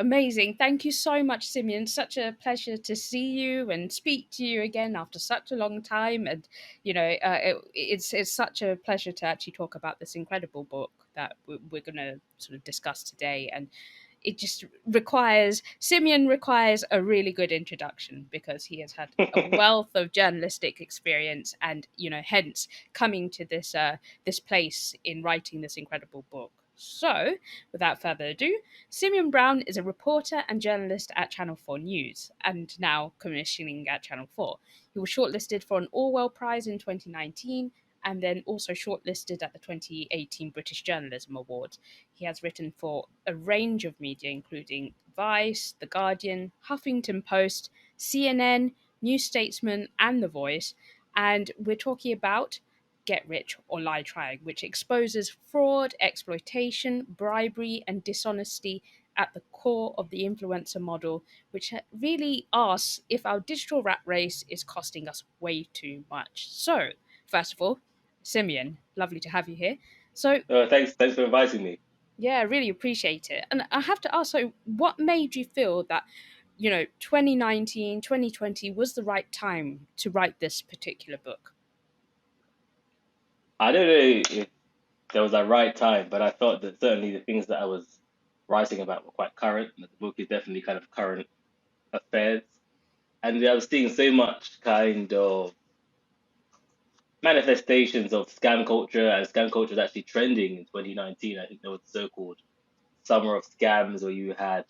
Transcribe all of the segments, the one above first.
Amazing. Thank you so much, Symeon. Such a pleasure to see you and speak to you again after such a long time. And, it's such a pleasure to actually talk about this incredible book that we're going to sort of discuss today. And it just Symeon requires a really good introduction because he has had a wealth of journalistic experience and, hence coming to this place in writing this incredible book. So, without further ado, Symeon Brown is a reporter and journalist at Channel 4 News and now commissioning at Channel 4. He was shortlisted for an Orwell Prize in 2019 and then also shortlisted at the 2018 British Journalism Awards. He has written for a range of media, including Vice, The Guardian, Huffington Post, CNN, New Statesman, and The Voice. And we're talking about Get Rich or Lie Trying, which exposes fraud, exploitation, bribery, and dishonesty at the core of the influencer model, which really asks if our digital rat race is costing us way too much. So, first of all, Symeon, lovely to have you here. So, Thanks for inviting me. yeah, I really appreciate it. And I have to ask, so what made you feel that, 2019, 2020 was the right time to write this particular book? I don't know if there was a right time, but I thought that certainly the things that I was writing about were quite current. The book is definitely kind of current affairs. And I was seeing so much kind of manifestations of scam culture, and scam culture is actually trending in 2019. I think there was the so-called summer of scams where you had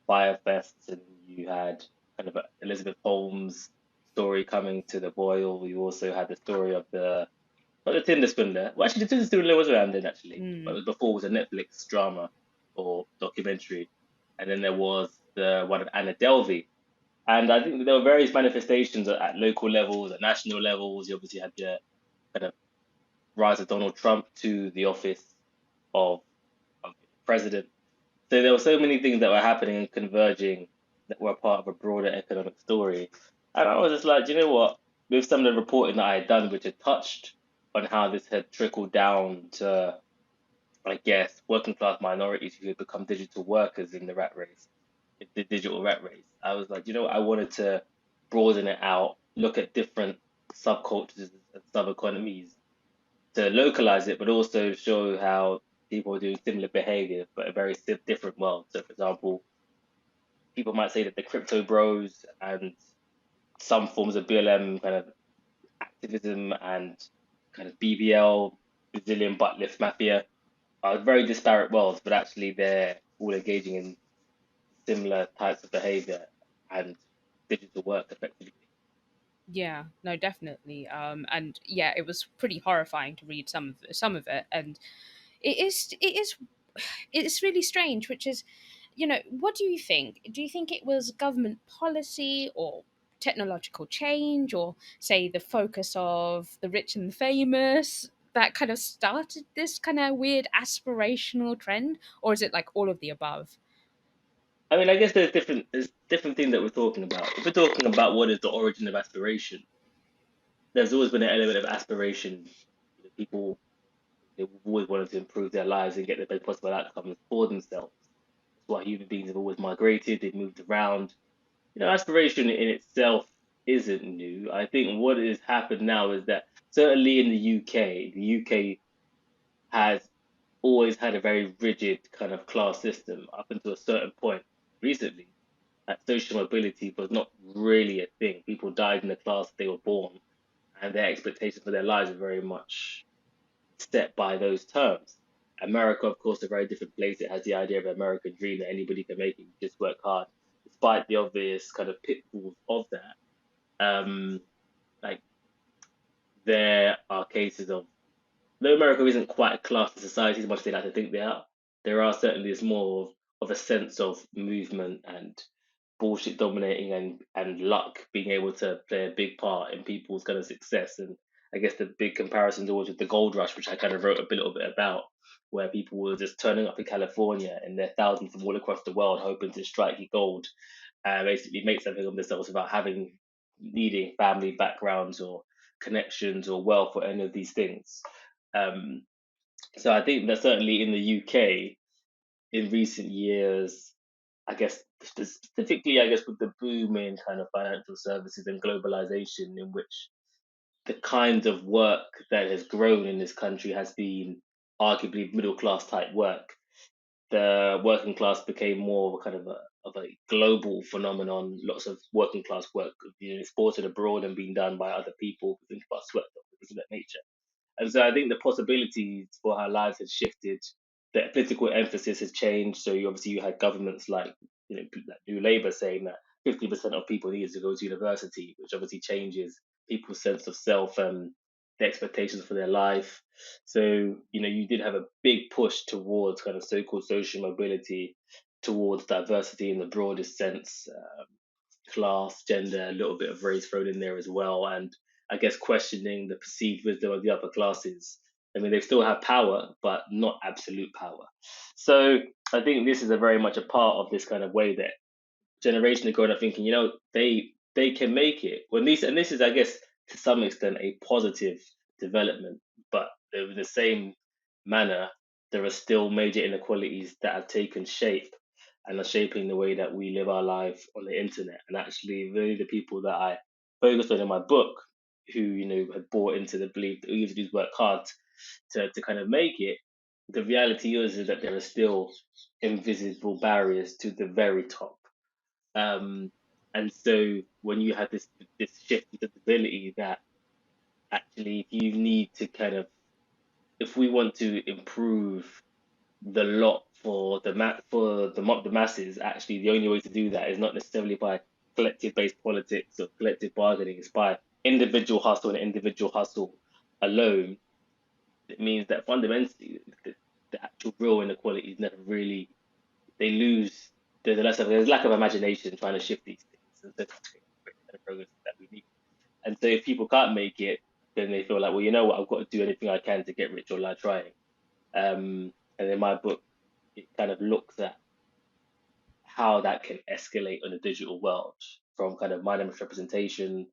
Firefests and you had kind of Elizabeth Holmes' story coming to the boil. You also had the story of not the Tinder Swindler. Well, actually, the Tinder Swindler was around then, actually. But Mm, it was before, it was a Netflix drama or documentary. And then there was the one of Anna Delvey. And I think that there were various manifestations at local levels, at national levels. You obviously had the kind of rise of Donald Trump to the office of, of president. So there were so many things that were happening and converging that were part of a broader economic story. And I was just like, you know what? With some of the reporting that I had done, which had touched on how this had trickled down to, I guess, working class minorities who had become digital workers in the rat race, the digital rat race, I was like, you know what? I wanted to broaden it out, look at different subcultures and sub economies to localize it, but also show how people are doing similar behavior, but a very different world. So, for example, people might say that the crypto bros and some forms of BLM kind of activism and kind of BBL, Brazilian butt lift mafia, are very disparate worlds, but actually they're all engaging in similar types of behavior and digital work effectively. yeah, no, definitely. And yeah, it was pretty horrifying to read some of it, and it is it's really strange. Which is, what do you think? Do you think it was government policy or technological change, or say the focus of the rich and the famous that kind of started this kind of weird aspirational trend, or is it like all of the above? I mean, I guess there's different things that we're talking about. If we're talking about what is the origin of aspiration, there's always been an element of aspiration. People, they've always wanted to improve their lives and get the best possible outcomes for themselves. That's why human beings have always migrated, they've moved around. Aspiration in itself isn't new. I think what has happened now is that certainly in the UK has always had a very rigid kind of class system up until a certain point recently. That social mobility was not really a thing. People died in the class they were born, and their expectations for their lives are very much set by those terms. America, of course, is a very different place. It has the idea of an American dream that anybody can make it, you just work hard, despite the obvious kind of pitfalls of that. Um, like there are cases of though America isn't quite a class society as much as they like to think they are, there are certainly is more of a sense of movement and bullshit dominating and luck being able to play a big part in people's kind of success. And I guess the big comparison is always with the gold rush, which I kind of wrote a little bit about, where people were just turning up in California and they're thousands from all across the world hoping to strike gold and basically make something of themselves without having needing family backgrounds or connections or wealth or any of these things. Um, so I think that certainly in the UK in recent years, I guess specifically, I guess with the boom in kind of financial services and globalization, in which the kind of work that has grown in this country has been arguably middle class type work. The working class became more of a kind of a global phenomenon. Lots of working class work being exported abroad and being done by other people who think about sweat things of that nature. And so I think the possibilities for our lives has shifted. The political emphasis has changed. So you had governments like like New Labour saying that 50% of people needed to go to university, which obviously changes people's sense of self and the expectations for their life. So you did have a big push towards kind of so-called social mobility, towards diversity in the broadest sense, class, gender, a little bit of race thrown in there as well, and I guess questioning the perceived wisdom of the upper classes. I mean, they still have power, but not absolute power. So I think this is a very much a part of this kind of way that generation are growing up thinking, they can make it. When these and this is, I guess, to some extent a positive development, but in the same manner, there are still major inequalities that have taken shape and are shaping the way that we live our life on the internet. And actually, really, the people that I focused on in my book, who had bought into the belief that all you have to do is work hard to kind of make it. The reality is that there are still invisible barriers to the very top, and so when you have this shift in ability that actually if you need to kind of if we want to improve the lot for the masses, actually the only way to do that is not necessarily by collective based politics or collective bargaining, it's by individual hustle and individual hustle alone. It means that fundamentally the actual real inequalities never really they lose. There's lack of imagination trying to shift these things and to create the kind of progress that we need. And so if people can't make it, then they feel like, well, you know what, I've got to do anything I can to get rich or die trying. And in my book, it kind of looks at how that can escalate on a digital world, from kind of minor misrepresentation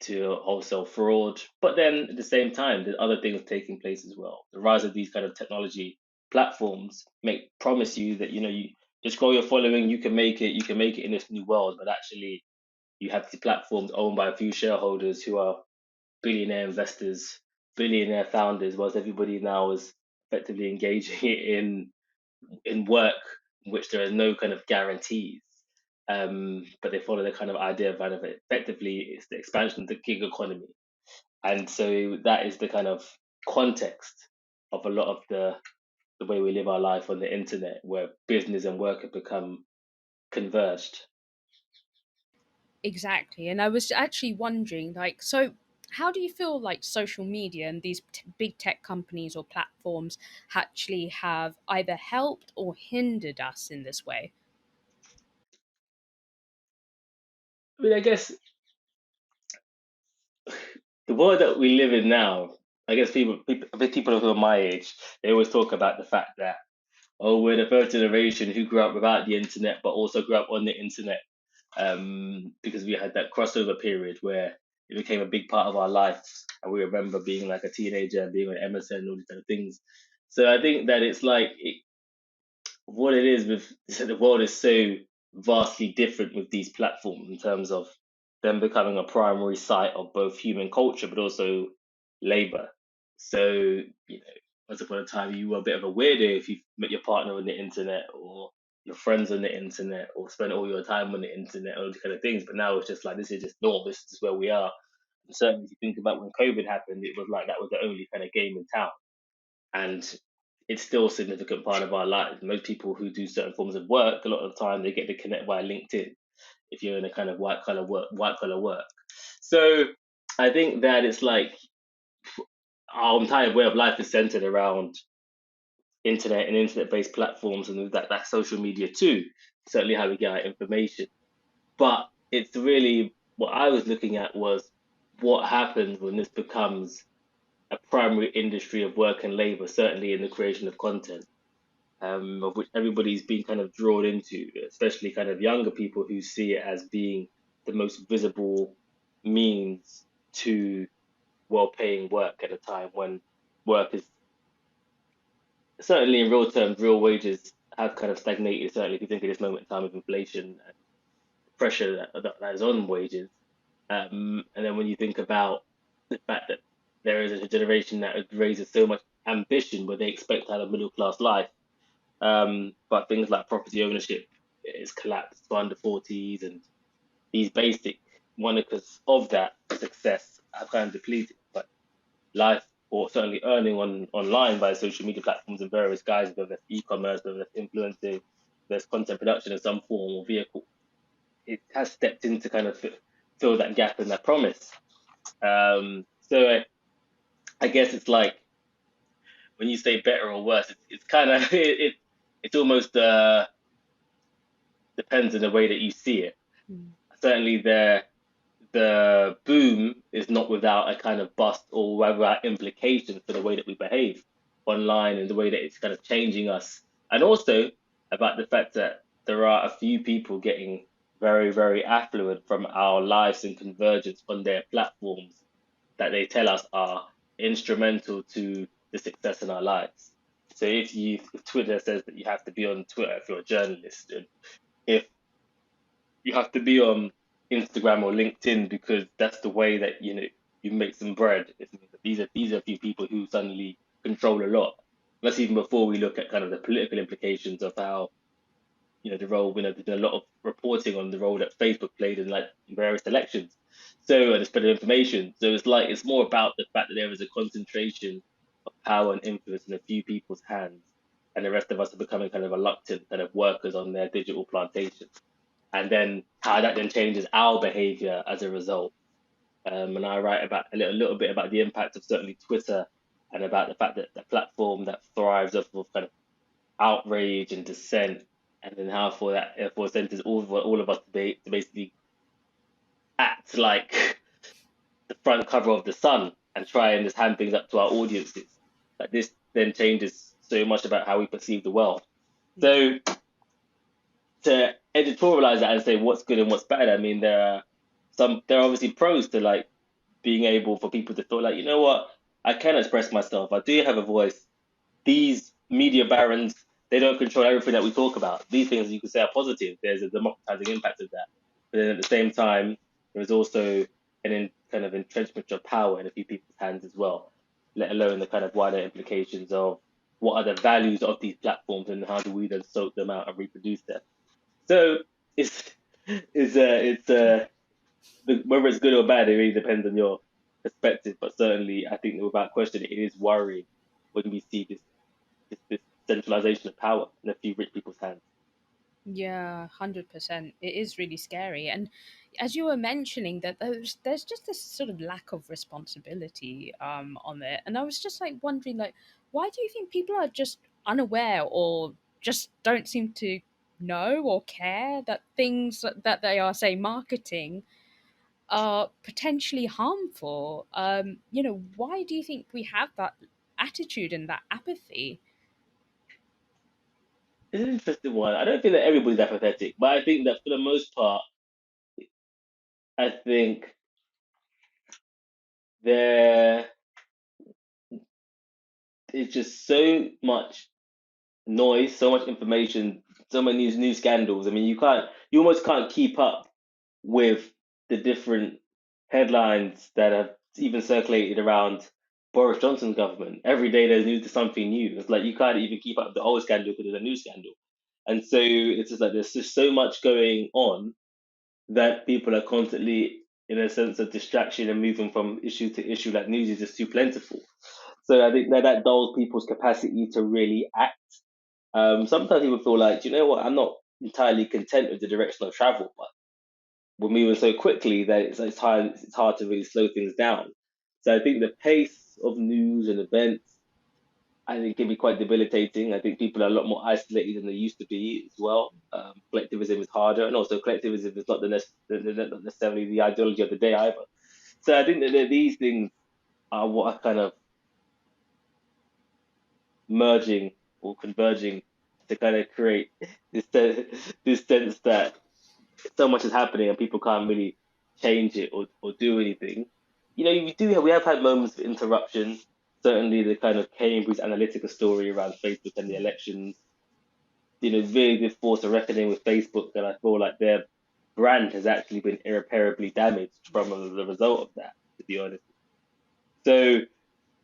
to wholesale fraud. But then at the same time, there's other things taking place as well. The rise of these kind of technology platforms make promise you that you just grow your following, you can make it in this new world. But actually, you have the platforms owned by a few shareholders who are billionaire investors, billionaire founders, whilst everybody now is effectively engaging in work in which there are no kind of guarantees. But they follow the kind of idea of effectively it's the expansion of the gig economy. And so that is the kind of context of a lot of the way we live our life on the internet, where business and work have become converged. Exactly. And I was actually wondering, like, so how do you feel like social media and these big tech companies or platforms actually have either helped or hindered us in this way? I mean, I guess the world that we live in now, I guess people who are my age, they always talk about the fact that, oh, we're the first generation who grew up without the internet, but also grew up on the internet, because we had that crossover period where it became a big part of our lives, and we remember being like a teenager and being on MSN and all these kind of things. So I think that it's like what it is with so the world is so vastly different with these platforms in terms of them becoming a primary site of both human culture but also labor. So, once upon a time you were a bit of a weirdo if you met your partner on the internet or your friends on the internet or spent all your time on the internet, all these kind of things. But now it's just like this is just normal, this is where we are. And certainly if you think about when COVID happened, it was like that was the only kind of game in town, and it's still a significant part of our lives. Most people who do certain forms of work, a lot of the time they get to connect via LinkedIn if you're in a kind of white collar work. So I think that it's like our entire way of life is centered around internet and internet based platforms and that social media too. Certainly how we get our information. But it's really what I was looking at was what happens when this becomes a primary industry of work and labor, certainly in the creation of content, of which everybody's been kind of drawn into, especially kind of younger people who see it as being the most visible means to well-paying work at a time when work is certainly in real terms, real wages have kind of stagnated. Certainly, if you think of this moment in time of inflation and pressure that is on wages, and then when you think about the fact that there is a generation that raises so much ambition, where they expect to have a middle class life, but things like property ownership is collapsed for under 40s, and these basic monikers of that success have kind of depleted. But life, or certainly earning online via social media platforms in various guises, whether that's e-commerce, whether that's influencing, there's content production in some form or vehicle, it has stepped in to kind of fill that gap and that promise. So I guess it's like when you say better or worse, it's kind of it almost depends on the way that you see it. Mm. Certainly, the boom is not without a kind of bust or without implications for the way that we behave online and the way that it's kind of changing us, and also about the fact that there are a few people getting very, very affluent from our lives and convergence on their platforms that they tell us are instrumental to the success in our lives. So if Twitter says that you have to be on Twitter if you're a journalist, and if you have to be on Instagram or LinkedIn because that's the way that you make some bread. These are a few people who suddenly control a lot. That's even before we look at kind of the political implications of how the role. There's been a lot of reporting on the role that Facebook played in like various elections. So the spread of information. So it's more about the fact that there is a concentration of power and influence in a few people's hands, and the rest of us are becoming kind of reluctant kind of workers on their digital plantations, and then how that then changes our behavior as a result. And I write about a little bit about the impact of certainly Twitter, and about the fact that the platform that thrives off of kind of outrage and dissent, and then how for that therefore senses all of us to basically act like the front cover of the Sun and try and just hand things up to our audiences. Like this then changes so much about how we perceive the world. Yeah. So to editorialize that and say what's good and what's bad, I mean there are obviously pros to like being able for people to feel like, you know what, I can express myself. I do have a voice. These media barons, they don't control everything that we talk about. These things you could say are positive. There's a democratizing impact of that. But then at the same time, there's also kind of entrenchment of power in a few people's hands as well, let alone the kind of wider implications of what are the values of these platforms and how do we then soak them out and reproduce them. So it's whether it's good or bad, it really depends on your perspective. But certainly, I think without question, it is worrying when we see this centralization of power in a few rich people's hands. Yeah, 100%. It is really scary. And as you were mentioning that there's just this sort of lack of responsibility on it. And I was just like wondering like why do you think people are just unaware or just don't seem to know or care that things that they are say marketing are potentially harmful? Why do you think we have that attitude and that apathy? It's an interesting one. I don't think that everybody's apathetic, but I think that for the most part, I think there is just so much noise, so much information, so many new scandals. I mean, you almost can't keep up with the different headlines that have even circulated around Boris Johnson's government. Every day there's something new. It's like you can't even keep up with the old scandal because there's a new scandal. And so it's just like there's just so much going on that people are constantly in a sense of distraction and moving from issue to issue. Like news is just too plentiful. So I think that dulls people's capacity to really act. Sometimes people feel like, you know what, I'm not entirely content with the direction of travel, but we're moving so quickly that it's hard to really slow things down. So I think the pace of news and events, I think, can be quite debilitating. I think people are a lot more isolated than they used to be as well. Collectivism is harder, and also collectivism is not necessarily the ideology of the day either. So I think that these things are what are kind of merging or converging to kind of create this sense that so much is happening and people can't really change it or do anything. We have had moments of interruption. Certainly, the kind of Cambridge Analytica story around Facebook and the elections really good force of reckoning with Facebook, and I feel like their brand has actually been irreparably damaged from the result of that. To be honest, so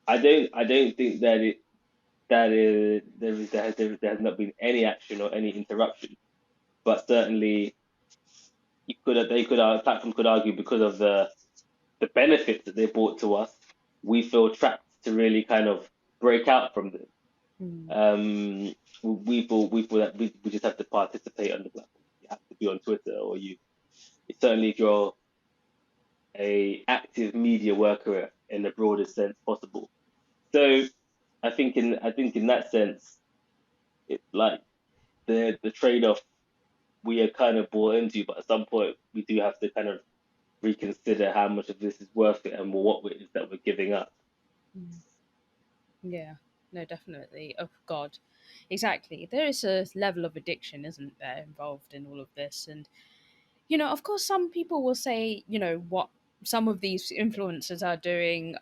I don't think that there has not been any action or any interruption, but certainly platform could argue because of the benefits that they brought to us, we feel trapped to really kind of break out from them. Mm. Um, we feel that we just have to participate on the platform. You have to be on Twitter, or certainly if you're a active media worker in the broadest sense possible. So I think in that sense, it's like the trade off we are kind of bought into, but at some point we do have to kind of reconsider how much of this is worth it and what it is that we're giving up. Mm. Yeah, no, definitely. Oh God, exactly. There is a level of addiction, isn't there, involved in all of this? And of course, some people will say, what some of these influencers are doing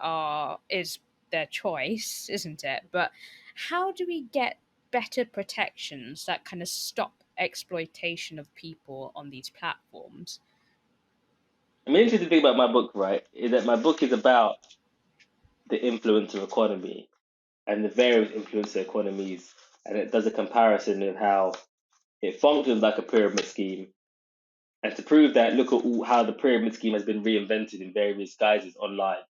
is their choice, isn't it? But how do we get better protections that kind of stop exploitation of people on these platforms? I mean, interesting thing about my book, right, is that my book is about the influencer economy and the various influencer economies, and it does a comparison of how it functions like a pyramid scheme, and to prove that, look at how the pyramid scheme has been reinvented in various guises online.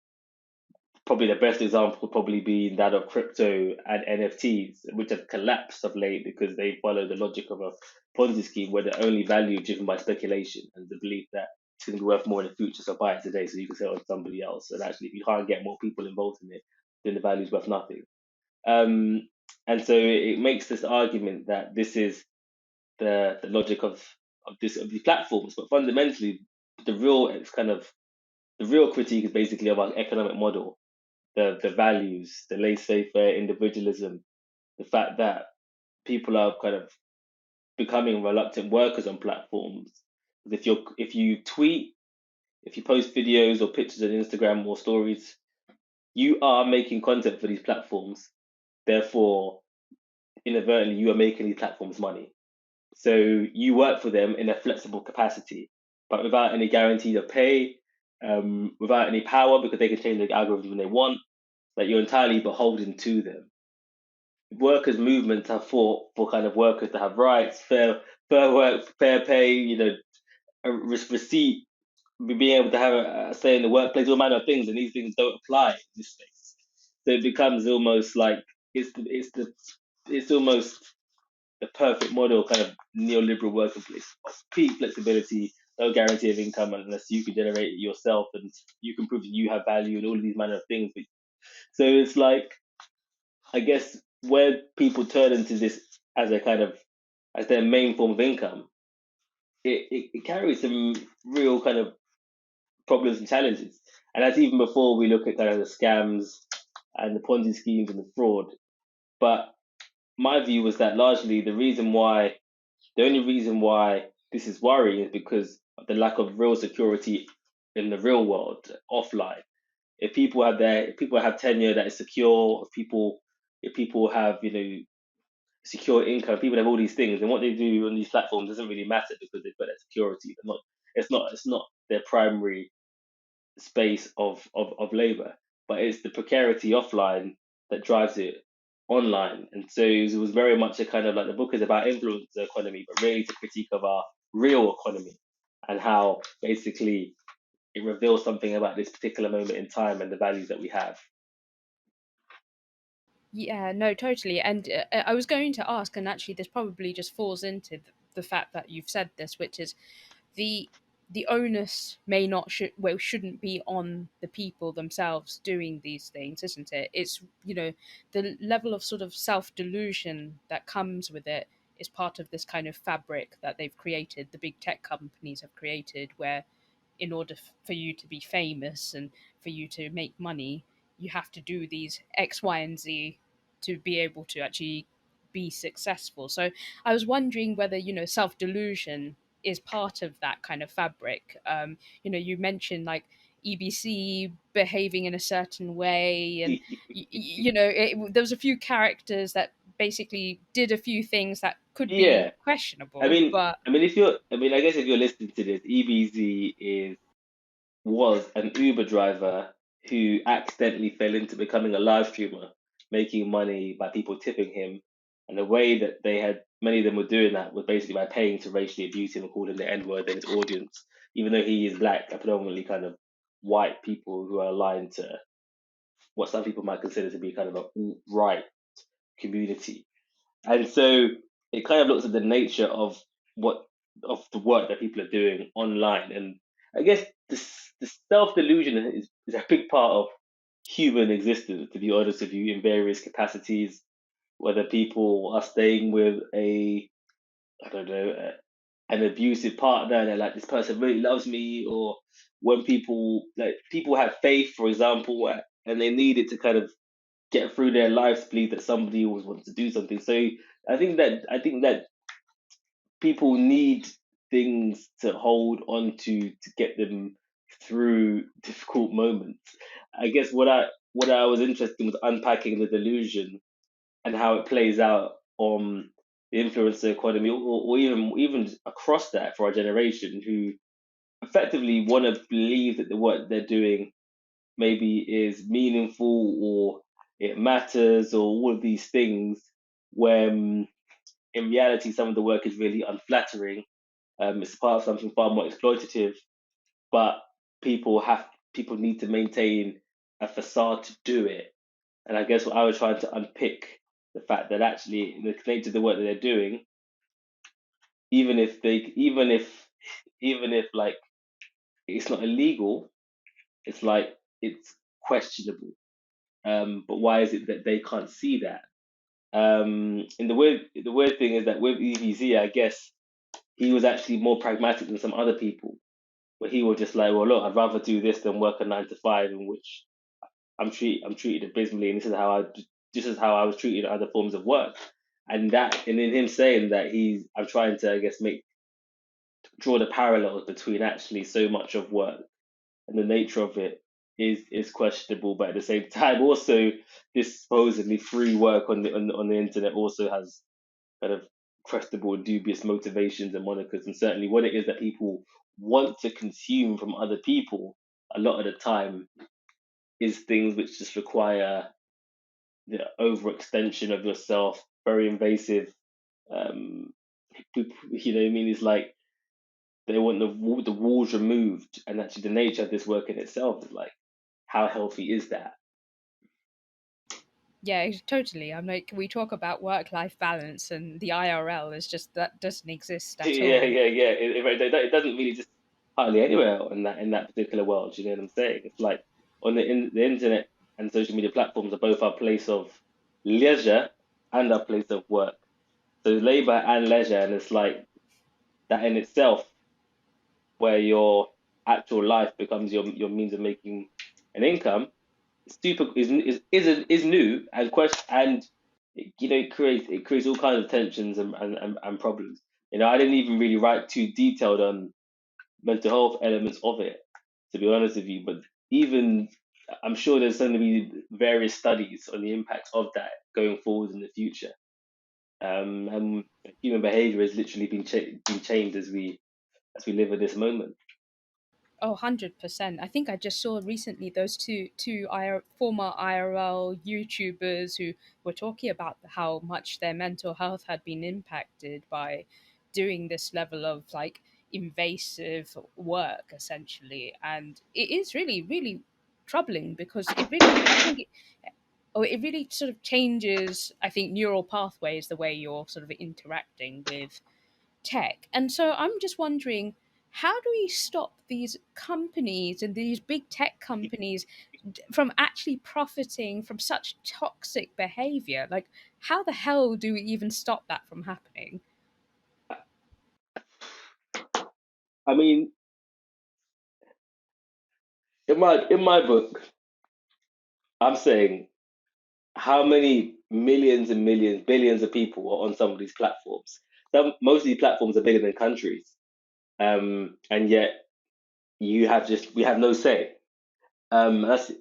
Probably the best example would probably be that of crypto and NFTs, which have collapsed of late because they follow the logic of a Ponzi scheme where the only value is driven by speculation and the belief that it's going to be worth more in the future, so buy it today so you can sell it to somebody else. And actually, if you can't get more people involved in it, then the value is worth nothing. Um, and so it makes this argument that this is the logic of these platforms, but fundamentally, the real it's kind of the real critique is basically of our economic model, the values, the laissez-faire individualism, the fact that people are kind of becoming reluctant workers on platforms. If you tweet, if you post videos or pictures on Instagram or stories, you are making content for these platforms. Therefore, inadvertently, you are making these platforms money. So you work for them in a flexible capacity, but without any guarantee of pay, without any power because they can change the algorithm when they want. That you're entirely beholden to them. Workers' movements have fought for kind of workers to have rights, fair work, fair pay, a receipt, being able to have a say in the workplace, all manner of things, and these things don't apply in this space. So it becomes almost like it's almost the perfect model kind of neoliberal working place. Peak flexibility, no guarantee of income unless you can generate it yourself and you can prove that you have value and all of these manner of things. So it's like I guess where people turn into this as a kind of as their main form of income, it carries some real kind of problems and challenges. And that's even before we look at kind of the scams and the Ponzi schemes and the fraud. But my view was that largely the only reason why this is worrying is because of the lack of real security in the real world, offline. If people have tenure that is secure, if people have secure income, people have all these things, and what they do on these platforms doesn't really matter because they've got that security. They're not, it's not their primary space of labor, but it's the precarity offline that drives it online. And so it was very much a kind of like the book is about influencer economy, but really to critique of our real economy and how basically it reveals something about this particular moment in time and the values that we have. Yeah, no, totally. And I was going to ask, and actually, this probably just falls into the fact that you've said this, which is the the onus may not shouldn't be on the people themselves doing these things, isn't it? It's the level of sort of self delusion that comes with it is part of this kind of fabric that they've created. The big tech companies have created, where in order for you to be famous and for you to make money, you have to do these X, Y, and Z to be able to actually be successful. So I was wondering whether, self delusion is part of that kind of fabric. You mentioned like EBC behaving in a certain way, and there was a few characters that basically did a few things that could be Yeah. I questionable, mean, but I guess if you're listening to this, EBZ was an Uber driver who accidentally fell into becoming a live streamer, making money by people tipping him. And the way that many of them were doing that was basically by paying to racially abuse him and call him the N word in his audience, even though he is black, and predominantly kind of white people who are aligned to what some people might consider to be kind of a right community. And so it kind of looks at the nature what of the work that people are doing online. And I guess the self delusion is a big part of human existence, to be honest with you, in various capacities. Whether people are staying with I don't know, an abusive partner, and they're like, this person really loves me, or when people have faith, for example, and they need it to kind of get through their lives, believe that somebody always wants to do something. So I think that people need things to hold on to get them through difficult moments. I guess what I was interested in was unpacking the delusion and how it plays out on the influencer economy, or even across that for our generation, who effectively want to believe that the work they're doing maybe is meaningful or it matters or all of these things, when in reality some of the work is really unflattering. It's part of something far more exploitative, but people need to maintain a facade to do it. And I guess what I was trying to unpick the fact that actually the nature of the work that they're doing, even if they even if like it's not illegal, it's like it's questionable. But why is it that they can't see that? And the weird thing is that with EVZ, I guess he was actually more pragmatic than some other people, where he was just like, well, look, I'd rather do this than work a 9 to 5, in which I'm treated abysmally, and this is how I was treated in other forms of work. And in him saying that, I'm trying to, I guess, draw the parallels between actually so much of work and the nature of it is questionable, but at the same time, also this supposedly free work on the internet also has kind of questionable and dubious motivations and monikers, and certainly what it is that people want to consume from other people a lot of the time is things which just require the overextension of yourself, very invasive. Um, you know what I mean? It's like they want the walls removed, and actually the nature of this work in itself is like, how healthy is that? yeah, totally. I'm like, we talk about work-life balance, and the IRL is just that doesn't exist at Yeah, all. yeah, yeah. It doesn't really just hardly anywhere in that particular world. You know what I'm saying? It's like the internet and social media platforms are both our place of leisure and our place of work. So labor and leisure, and it's like that in itself, where your actual life becomes your means of making an income. Super is new and it creates all kinds of tensions and problems. I didn't even really write too detailed on mental health elements of it, to be honest with you. But even I'm sure there's going to be various studies on the impacts of that going forward in the future. And human behavior has literally been changed as we live in this moment. Oh, 100%. I think I just saw recently those former IRL YouTubers who were talking about how much their mental health had been impacted by doing this level of like invasive work, essentially. And it is really, really troubling because I think it really sort of changes, I think, neural pathways, the way you're sort of interacting with tech. And so I'm just wondering, how do we stop these companies and these big tech companies from actually profiting from such toxic behavior? Like, how the hell do we even stop that from happening? I mean, in my book, I'm saying how many millions and millions, billions of people are on some of these platforms. Most of these platforms are bigger than countries, and yet we have no say. That's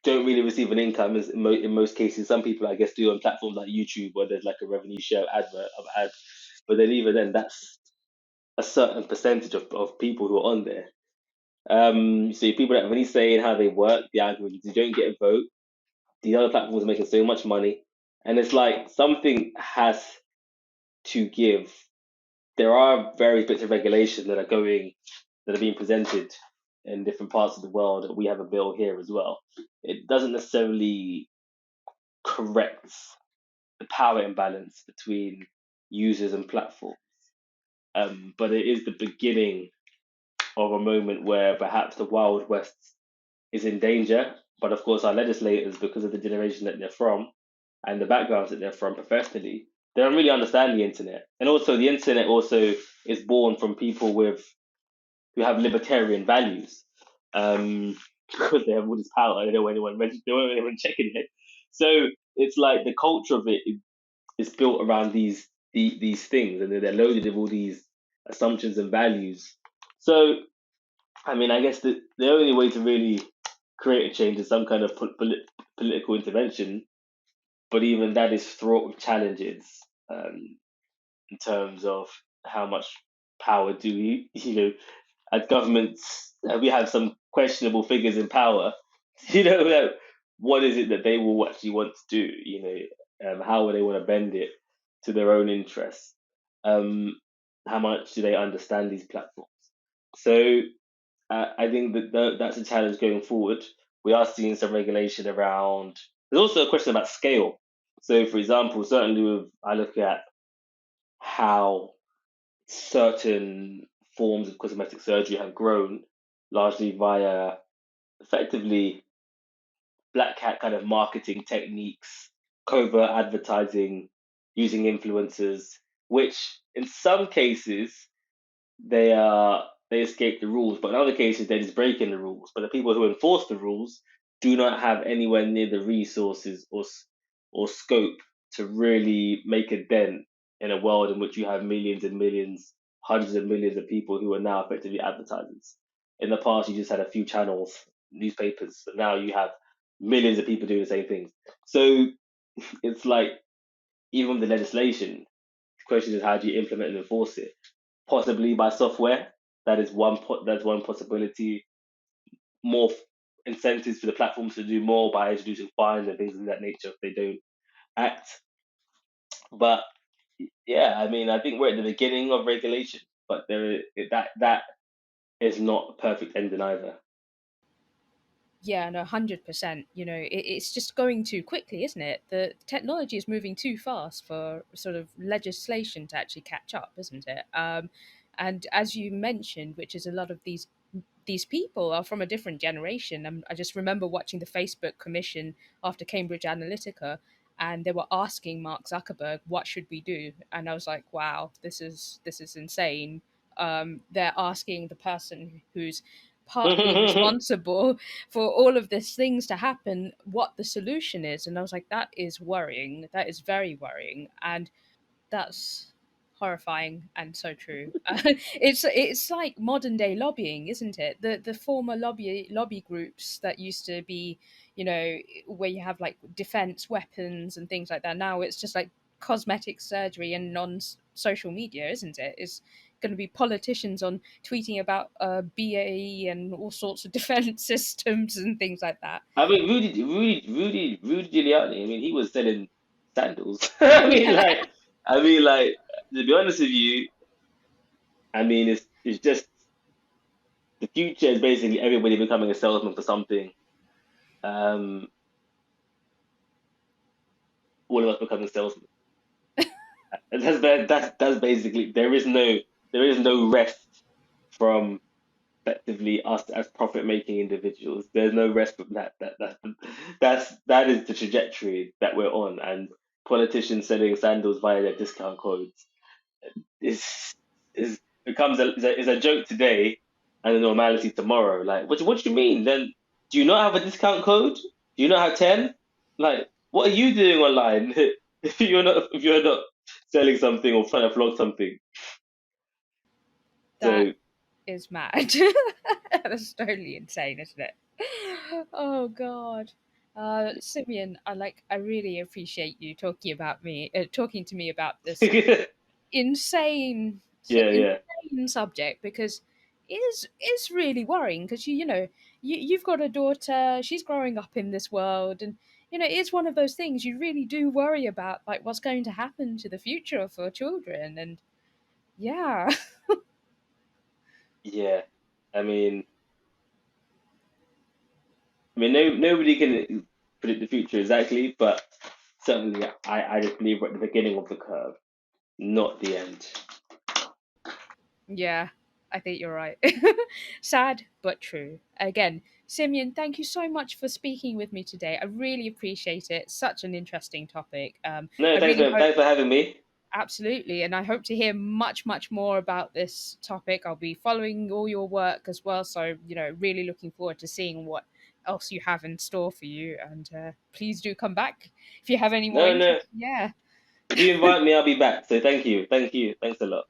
don't really receive an income in most cases. Some people, I guess, do on platforms like YouTube where there's like a revenue share advert of ad. But then even then, that's a certain percentage of people who are on there. So people that when he's saying how they work, the algorithms, you don't get a vote. These other platforms are making so much money, and it's like something has to give. There are various bits of regulation that are being presented in different parts of the world. We have a bill here as well. It doesn't necessarily correct the power imbalance between users and platforms, but it is the beginning of a moment where perhaps the Wild West is in danger. But of course, our legislators, because of the generation that they're from and the backgrounds that they're from professionally, they don't really understand the internet. And also, the internet also is born from people who have libertarian values, because they have all this power. They don't want they don't want anyone checking it. So it's like the culture of it is built around these things, and they're loaded with all these assumptions and values. So I mean, I guess the only way to really create a change is some kind of political intervention, but even that is fraught with challenges, um, in terms of how much power do you know, as governments, we have some questionable figures in power. Like, what is it that they will actually want to do? How will they want to bend it to their own interests? Um, how much do they understand these platforms? So I think that that's a challenge going forward. We are seeing some regulation around. There's also a question about scale. So, for example, certainly I look at how certain forms of cosmetic surgery have grown largely via effectively black hat kind of marketing techniques, covert advertising, using influencers, which in some cases they escape the rules, but in other cases they're just breaking the rules. But the people who enforce the rules do not have anywhere near the resources or scope to really make a dent in a world in which you have millions and millions, hundreds of millions of people who are now effectively advertisers. In the past, you just had a few channels, newspapers, but now you have millions of people doing the same things. So it's like even the legislation, the question is how do you implement and enforce it? Possibly by software. That's one possibility. More incentives for the platforms to do more by introducing fines and things of that nature if they don't act. But yeah, I mean, I think we're at the beginning of regulation, but that is not a perfect ending either. Yeah, no, 100%. It's just going too quickly, isn't it? The technology is moving too fast for sort of legislation to actually catch up, isn't it? And as you mentioned, which is a lot of these people are from a different generation. I just remember watching the Facebook Commission after Cambridge Analytica, and they were asking Mark Zuckerberg, "What should we do?" And I was like, "Wow, this is insane." They're asking the person who's partly responsible for all of these things to happen what the solution is, and I was like, "That is worrying. That is very worrying." And that's horrifying and so true. It's like modern day lobbying, isn't it? The former lobby groups that used to be, where you have like defense weapons and things like that. Now it's just like cosmetic surgery and non social media, isn't it? It's going to be politicians on tweeting about BAE and all sorts of defense systems and things like that. I mean, Rudy Giuliani. I mean, he was selling sandals. I mean, like, to be honest with you, I mean, it's just the future is basically everybody becoming a salesman for something. Um, all of us becoming salesmen. And that's basically there is no rest from effectively us as profit making individuals. There's no rest from that is the trajectory that we're on, and politicians selling sandals via their discount codes is is becomes is a joke today and a normality tomorrow. Like, what do you mean? Then do you not have a discount code? Do you not have 10? Like, what are you doing online if you're not selling something or trying to flog something? That So is mad. That's totally insane, isn't it? Oh God. Simeon, I really appreciate you talking to me about this insane, Yeah, yeah, insane subject, because it's really worrying, because you've got a daughter, she's growing up in this world, and it's one of those things you really do worry about, like what's going to happen to the future of our children, and yeah. yeah. I mean, no, nobody can predict the future exactly, but certainly, I just believe we're at the beginning of the curve, not the end. Yeah, I think you're right. Sad but true. Again, Simeon, thank you so much for speaking with me today. I really appreciate it. Such an interesting topic. No, I really hope, thanks for having me. absolutely, and I hope to hear much, much more about this topic. I'll be following all your work as well, so really looking forward to seeing what else you have in store for you. And please do come back if you have any more No, no. interest. Yeah. If you invite me, I'll be back. So thank you, thanks a lot.